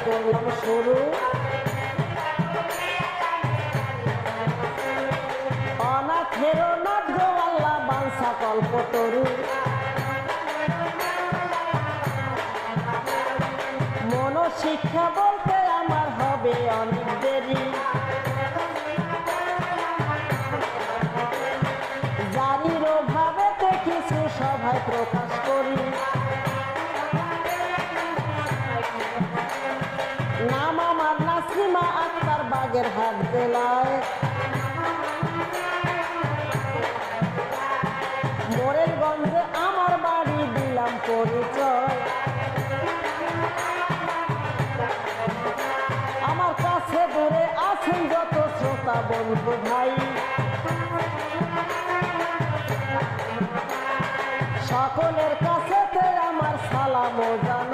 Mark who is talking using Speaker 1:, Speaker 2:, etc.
Speaker 1: করলাম শুরু। অনাথের নাথ গো আল্লাহ বাঞ্ছা কল্পতরু। মনোশিক্ষা বলতে আমার হবে অনেক দেরি। জারির অভাবেতে কিছু সভায় প্রকাশ করি। নাম আমার নাসরিমা আক্তার, বাগেরহাট জেলায়। মোরেলগঞ্জে আমার বাড়ি, দিলাম পরিচয়। আমার কাছে দূরে আছেন যত শ্রোতা বন্ধু ভাই, সকলের কাছে আমার সালাম জানাই।